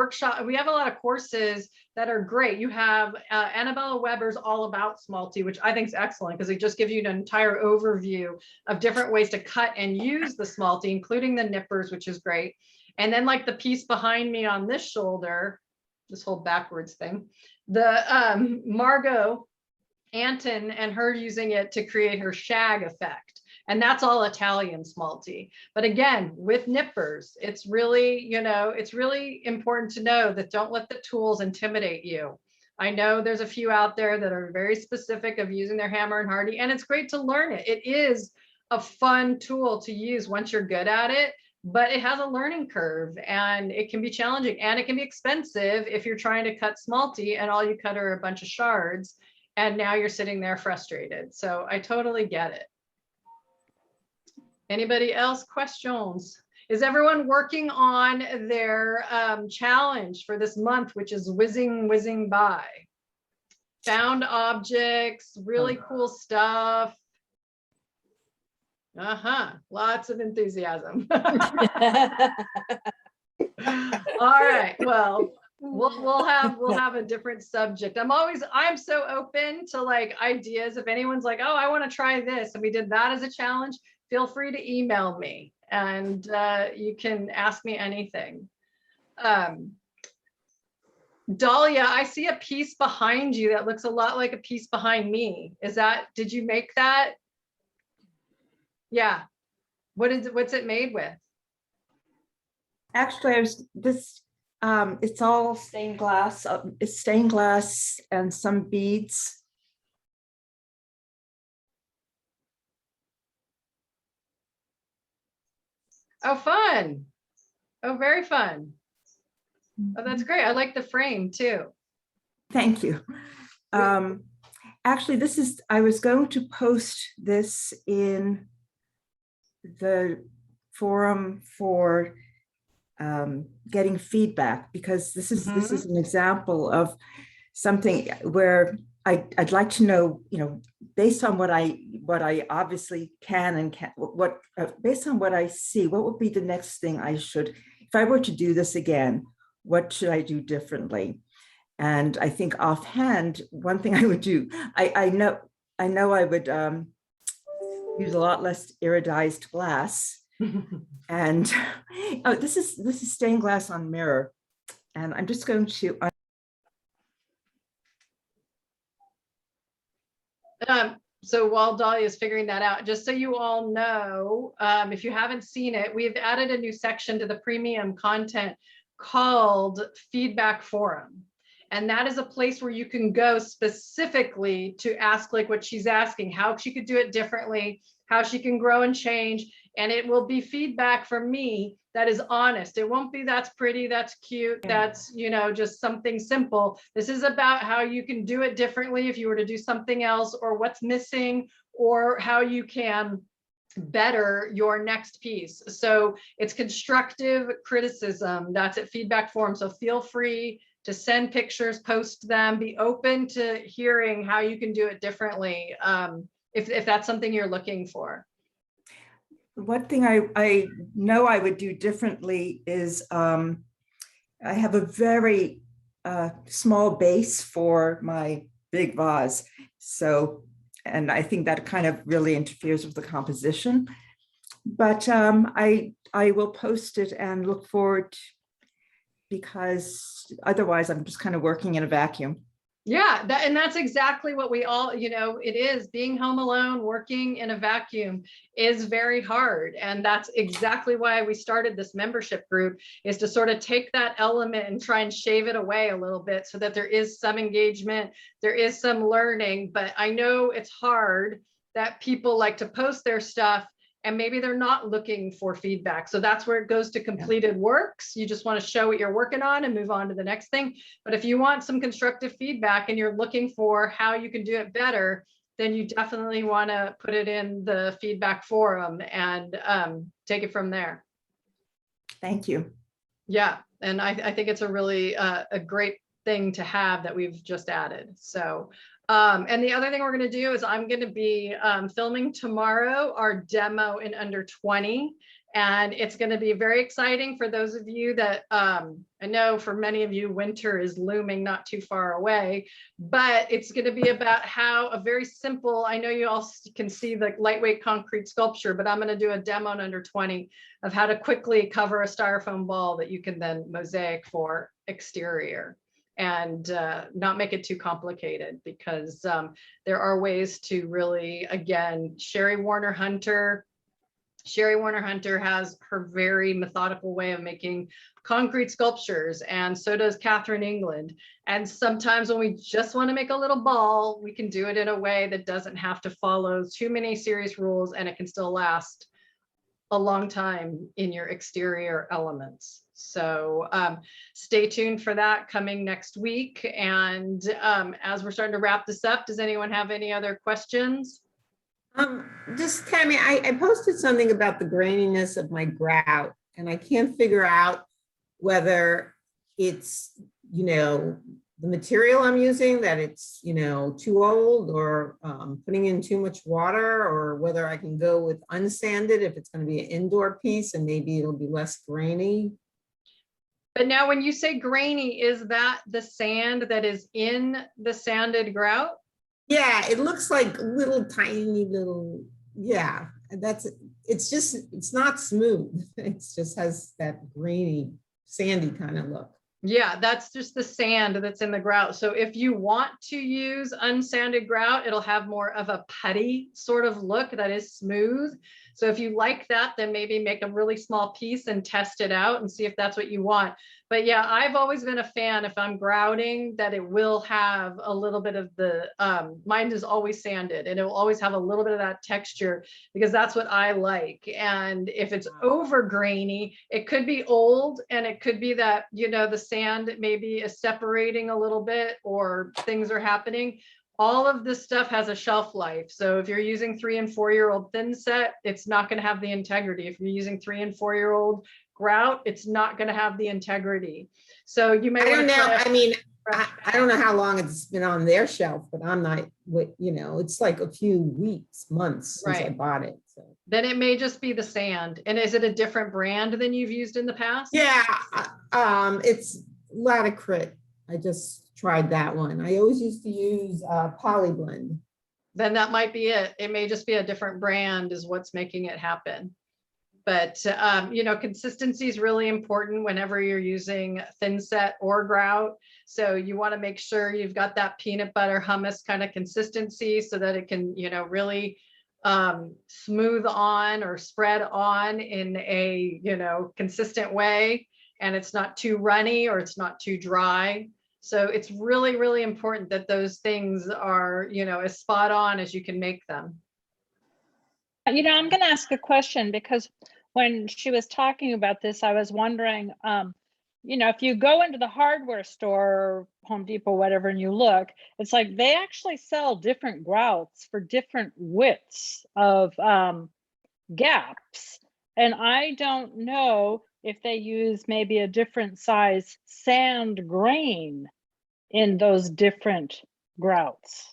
we have a lot of courses that are great. You have Annabella Weber's All About Smalty, which I think is excellent because it just gives you an entire overview of different ways to cut and use the Smalty, including the nippers, which is great. And then like the piece behind me on this shoulder, this whole backwards thing, the Margot Anton and her using it to create her shag effect. And that's all Italian Smalty. But again, with nippers, it's really, it's really important to know that don't let the tools intimidate you. I know there's a few out there that are very specific of using their hammer and hardy, and it's great to learn it. It is a fun tool to use once you're good at it, but it has a learning curve and it can be challenging and it can be expensive if you're trying to cut Smalty and all you cut are a bunch of shards and now you're sitting there frustrated. So I totally get it. Anybody else questions? Is everyone working on their challenge for this month, which is whizzing by? Found objects, really cool stuff. Lots of enthusiasm. All right, well, we'll have a different subject. I'm so open to like ideas. If anyone's like, oh, I want to try this, and we did that as a challenge, feel free to email me and you can ask me anything. Dahlia, I see a piece behind you that looks a lot like a piece behind me. Did you make that? Yeah. What's it made with? Actually, it's all stained glass. It's stained glass and some beads. Oh, fun. Oh, very fun. Oh, that's great. I like the frame too. Thank you. Actually, I was going to post this in the forum for getting feedback, because this is an example of something where I'd like to know, based on what I obviously can and can't, based on what I see, what would be the next thing if I were to do this again, what should I do differently? And I think offhand, one thing I would do, I know I would use a lot less iridized glass. And this is stained glass on mirror, and I'm just going to. So while Dahlia is figuring that out, just so you all know, if you haven't seen it, we've added a new section to the premium content called Feedback Forum. And that is a place where you can go specifically to ask like what she's asking, how she could do it differently, how she can grow and change. And it will be feedback from me that is honest. It won't be that's pretty, that's cute, that's, just something simple. This is about how you can do it differently if you were to do something else, or what's missing, or how you can better your next piece. So it's constructive criticism. That's at Feedback Forum. So feel free to send pictures, post them, be open to hearing how you can do it differently, if that's something you're looking for. One thing I know I would do differently is I have a very small base for my big vase. So and I think that kind of really interferes with the composition. But I will post it and look forward, because otherwise I'm just kind of working in a vacuum. Yeah, and that's exactly what we all, it is being home alone, working in a vacuum is very hard. And that's exactly why we started this membership group, is to sort of take that element and try and shave it away a little bit so that there is some engagement, there is some learning. But I know it's hard that people like to post their stuff and maybe they're not looking for feedback. So that's where it goes to completed works. You just want to show what you're working on and move on to the next thing. But if you want some constructive feedback and you're looking for how you can do it better, then you definitely want to put it in the feedback forum and take it from there. Thank you. Yeah, and I think it's a really a great thing to have that we've just added. So and the other thing we're going to do is I'm going to be filming tomorrow our demo in under 20. And it's going to be very exciting for those of you that I know for many of you, winter is looming not too far away, but it's going to be about how a very simple, I know you all can see the lightweight concrete sculpture, but I'm going to do a demo in under 20 of how to quickly cover a styrofoam ball that you can then mosaic for exterior. And not make it too complicated, because there are ways to really, again, Sherry Warner Hunter has her very methodical way of making concrete sculptures, and so does Catherine England. And sometimes when we just want to make a little ball, we can do it in a way that doesn't have to follow too many serious rules, and it can still last a long time in your exterior elements. So stay tuned for that coming next week. And as we're starting to wrap this up, does anyone have any other questions? Just Tammy, I posted something about the graininess of my grout, and I can't figure out whether it's, the material I'm using, that it's, too old, or putting in too much water, or whether I can go with unsanded if it's going to be an indoor piece and maybe it'll be less grainy. But now when you say grainy, is that the sand that is in the sanded grout? Yeah, it looks like little tiny little, yeah, it's not smooth. It just has that grainy, sandy kind of look. Yeah, that's just the sand that's in the grout. So if you want to use unsanded grout, it'll have more of a putty sort of look that is smooth. So if you like that, then maybe make a really small piece and test it out and see if that's what you want. But yeah, I've always been a fan, if I'm grouting, that it will have a little bit of the, mine is always sanded, and it will always have a little bit of that texture, because that's what I like. And if it's over grainy, it could be old, and it could be that, the sand maybe is separating a little bit, or things are happening. All of this stuff has a shelf life. So if you're using 3- and 4-year-old thin set, it's not going to have the integrity. If you're using 3- and 4-year-old grout, it's not going to have the integrity. So you may, I don't know. I mean, I don't know how long it's been on their shelf, but I'm not, it's like a few weeks, months since I bought it. So. Then it may just be the sand. And is it a different brand than you've used in the past? Yeah, it's Latacrit. I just tried that one. I always used to use Polyblend. Then that might be it. It may just be a different brand is what's making it happen. But, consistency is really important whenever you're using thin set or grout. So you want to make sure you've got that peanut butter hummus kind of consistency, so that it can, really smooth on or spread on in a, consistent way. And it's not too runny or it's not too dry. So it's really, really important that those things are, as spot on as you can make them. I'm going to ask a question, because when she was talking about this, I was wondering, if you go into the hardware store, Home Depot, whatever, and you look, it's like they actually sell different grouts for different widths of gaps. And I don't know if they use maybe a different size sand grain in those different grouts.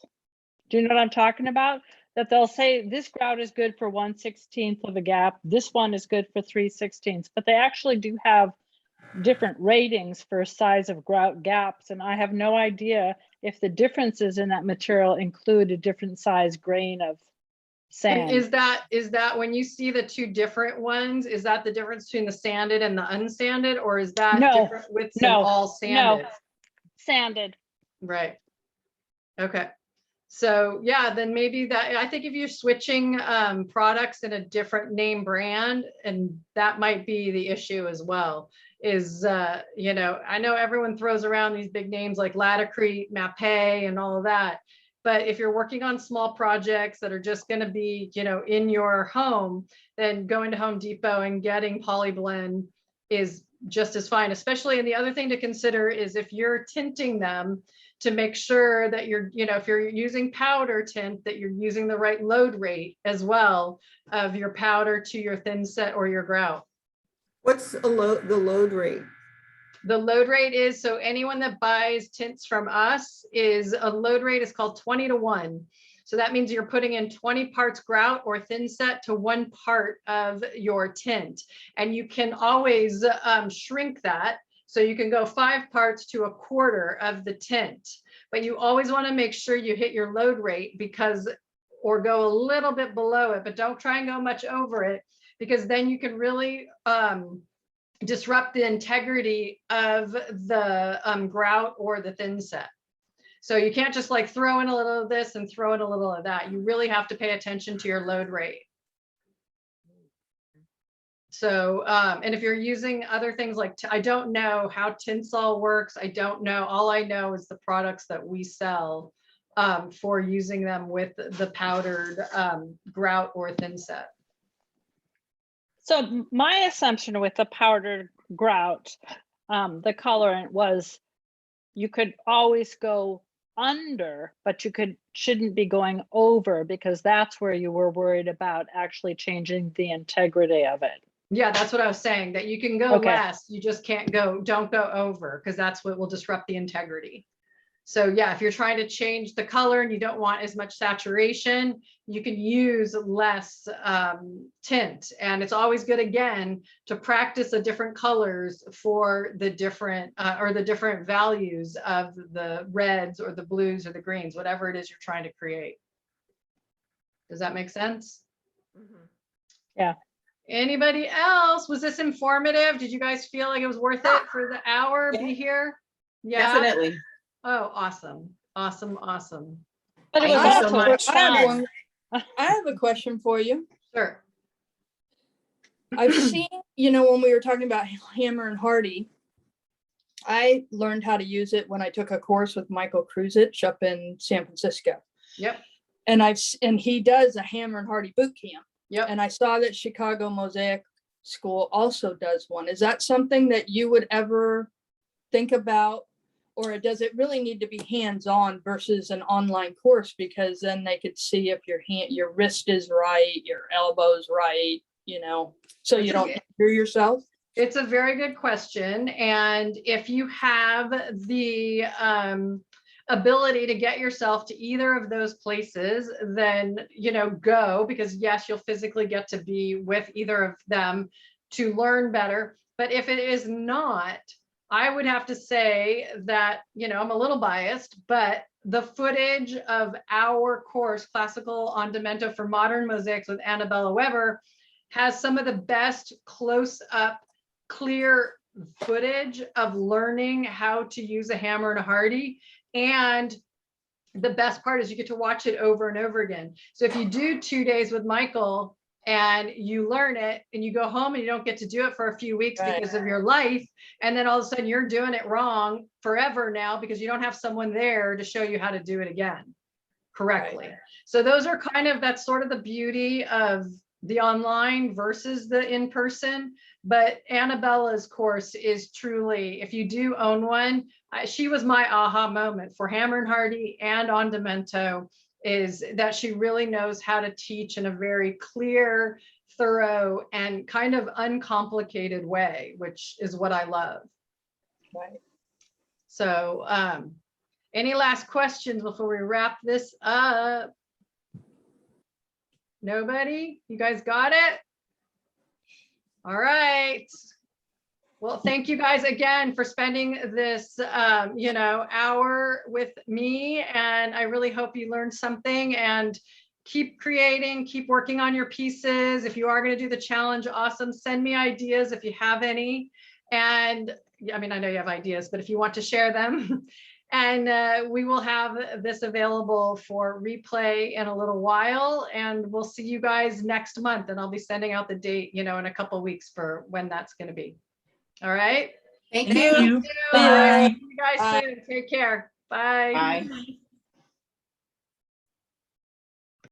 Do you know what I'm talking about? That they'll say this grout is good for 1/16 of a gap, this one is good for 3/16, but they actually do have different ratings for size of grout gaps, and I have no idea if the differences in that material include a different size grain of And sand. is that when you see the two different ones, is that the difference between the sanded and the unsanded, or is that No, different widths and no, all sanded? Sanded. Right. Okay. So yeah, then maybe that, I think if you're switching products in a different name brand, and that might be the issue as well, is, you know, I know everyone throws around these big names like Laticrete, Mapei, and all of that. But if you're working on small projects that are just going to be, you know, in your home, then going to Home Depot and getting Polyblend is just as fine. Especially, and the other thing to consider is if you're tinting them, to make sure that you're, you know, if you're using powder tint, that you're using the right load rate as well of your powder to your thin set or your grout. What's the load rate? The load rate is, so anyone that buys tints from us is, a load rate is called 20:1. So that means you're putting in 20 parts grout or thin set to 1 part of your tint. And you can always shrink that. So you can go 5 parts to 1/4 of the tint, but you always want to make sure you hit your load rate, because, or go a little bit below it, but don't try and go much over it, because then you can really disrupt the integrity of the grout or the thin set. So you can't just like throw in a little of this and throw in a little of that. You really have to pay attention to your load rate. So, and if you're using other things like, I don't know how Tinsol works. I don't know. All I know is the products that we sell for using them with the powdered grout or thin set. So my assumption with the powdered grout, the colorant was you could always go under, but you shouldn't be going over, because that's where you were worried about actually changing the integrity of it. Yeah, that's what I was saying, that you can go Okay. less, you just don't go over, because that's what will disrupt the integrity. So yeah, if you're trying to change the color and you don't want as much saturation, you can use less tint. And it's always good, again, to practice the different colors for the different or the different values of the reds or the blues or the greens, whatever it is you're trying to create. Does that make sense? Mm-hmm. Yeah. Anybody else? Was this informative? Did you guys feel like it was worth it for the hour? Be here? Yeah. Definitely. Oh, awesome. Awesome. Awesome. But it Thank was you so also much. fun. I have a question for you. Sure. I've seen, you know, when we were talking about Hammer and Hardy, I learned how to use it when I took a course with Michael Kruzich up in San Francisco. Yep. And he does a Hammer and Hardy boot camp. Yep. And I saw that Chicago Mosaic School also does one. Is that something that you would ever think about, or does it really need to be hands-on versus an online course? Because then they could see if your wrist is right, your elbow's right, you know, so you don't injure yourself. It's a very good question. And if you have the ability to get yourself to either of those places, then, you know, go, because yes, you'll physically get to be with either of them to learn better. But if it is not, I would have to say that, you know, I'm a little biased, but the footage of our course, Classical on Demento for Modern Mosaics with Annabella Weber, has some of the best close-up, clear footage of learning how to use a hammer and a Hardy. And the best part is you get to watch it over and over again. So if you do 2 days with Michael and you learn it and you go home and you don't get to do it for a few weeks because of your life, and then all of a sudden you're doing it wrong forever now because you don't have someone there to show you how to do it again correctly. So those are that's sort of the beauty of the online versus the in-person. But Annabella's course is truly, if you do own one, she was my aha moment for Hammer and Hardy and on Demento, is that she really knows how to teach in a very clear, thorough, and kind of uncomplicated way, which is what I love. Right. So any last questions before we wrap this up? Nobody? You guys got it? All right. Well, thank you guys again for spending this, hour with me. And I really hope you learned something, and keep creating, keep working on your pieces. If you are going to do the challenge, awesome. Send me ideas if you have any. And I mean, I know you have ideas, but if you want to share them, and we will have this available for replay in a little while, and we'll see you guys next month. And I'll be sending out the date, in a couple of weeks for when that's going to be. All right. Thank Thank you. you. All right. Bye. See you guys soon. Take care. Bye. Bye. Bye.